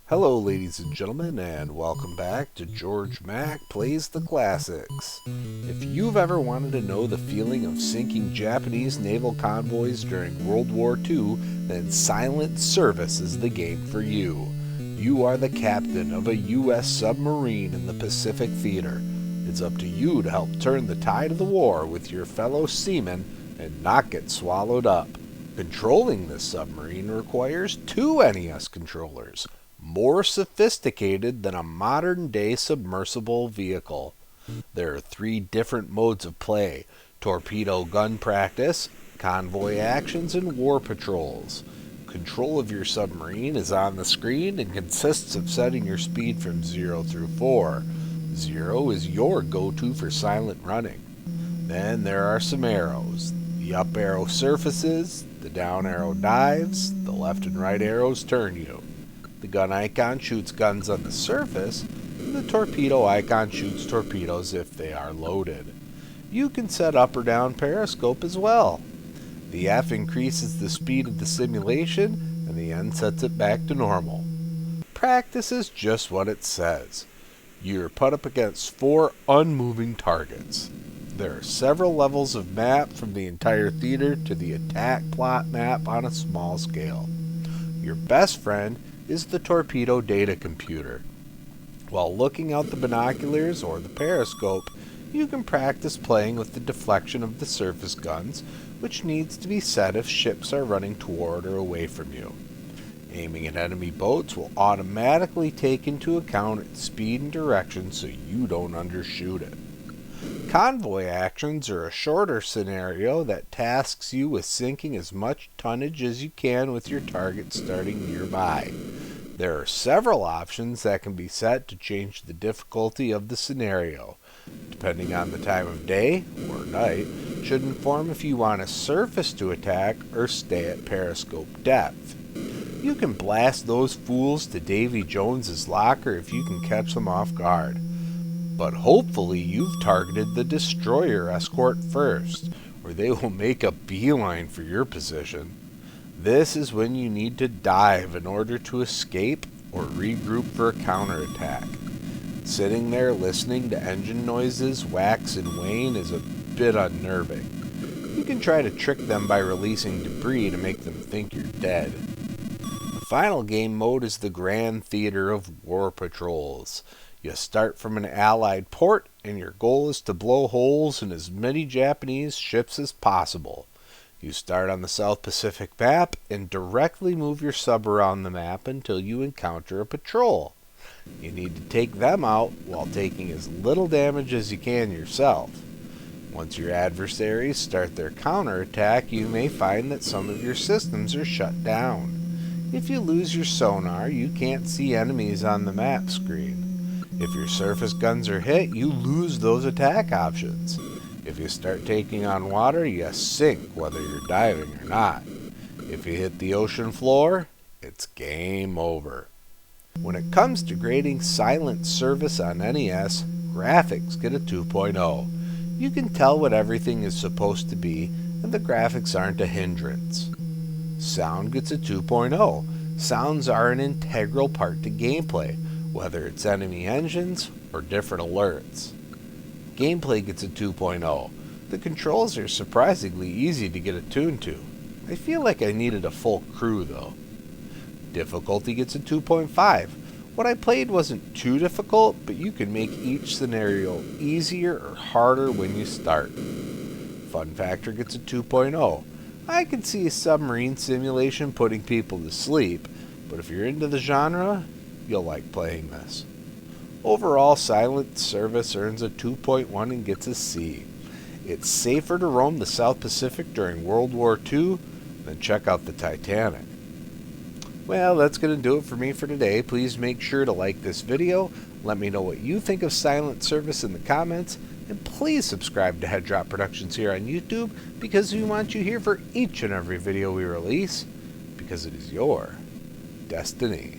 Hello, ladies and gentlemen, and welcome back to Georg Mack Plays the Classics. If you've ever wanted to know the feeling of sinking Japanese naval convoys during World War II, then Silent Service is the game for you. You are the captain of a U.S. submarine in the Pacific Theater. It's up to you to help turn the tide of the war with your fellow seamen and not get swallowed up. Controlling this submarine requires two NES controllers, more sophisticated than a modern-day submersible vehicle. There are three different modes of play: torpedo gun practice, convoy actions, and war patrols. Control of your submarine is on the screen and consists of setting your speed from 0 through 4. 0 is your go-to for silent running. Then there are some arrows. The up arrow surfaces, the down arrow dives, the left and right arrows turn you. The gun icon shoots guns on the surface, and the torpedo icon shoots torpedoes if they are loaded. You can set up or down periscope as well. The F increases the speed of the simulation, and the N sets it back to normal. Practice is just what it says. You're put up against 4 unmoving targets. There are several levels of map, from the entire theater to the attack plot map on a small scale. Your best friend is the torpedo data computer. While looking out the binoculars or the periscope, you can practice playing with the deflection of the surface guns, which needs to be set if ships are running toward or away from you. Aiming at enemy boats will automatically take into account its speed and direction so you don't undershoot it. Convoy actions are a shorter scenario that tasks you with sinking as much tonnage as you can with your target starting nearby. There are several options that can be set to change the difficulty of the scenario. Depending on the time of day or night, should inform if you want a surface to attack or stay at periscope depth. You can blast those fools to Davy Jones's locker if you can catch them off guard. But hopefully you've targeted the destroyer escort first, or they will make a beeline for your position. This is when you need to dive in order to escape or regroup for a counterattack. Sitting there listening to engine noises wax and wane is a bit unnerving. You can try to trick them by releasing debris to make them think you're dead. The final game mode is the Grand Theater of War Patrols. You start from an Allied port, and your goal is to blow holes in as many Japanese ships as possible. You start on the South Pacific map and directly move your sub around the map until you encounter a patrol. You need to take them out while taking as little damage as you can yourself. Once your adversaries start their counterattack, you may find that some of your systems are shut down. If you lose your sonar, you can't see enemies on the map screen. If your surface guns are hit, you lose those attack options. If you start taking on water, you sink whether you're diving or not. If you hit the ocean floor, it's game over. When it comes to grading Silent Service on NES, graphics get a 2.0. You can tell what everything is supposed to be, and the graphics aren't a hindrance. Sound gets a 2.0. Sounds are an integral part to gameplay, whether it's enemy engines or different alerts. Gameplay gets a 2.0. The controls are surprisingly easy to get attuned to. I feel like I needed a full crew though. Difficulty gets a 2.5. What I played wasn't too difficult, but you can make each scenario easier or harder when you start. Fun factor gets a 2.0. I can see a submarine simulation putting people to sleep, but if you're into the genre, you'll like playing this. Overall, Silent Service earns a 2.1 and gets a C. It's safer to roam the South Pacific during World War II than check out the Titanic. Well, that's going to do it for me for today. Please make sure to like this video, let me know what you think of Silent Service in the comments, and please subscribe to Head Drop Productions here on YouTube, because we want you here for each and every video we release, because it is your destiny.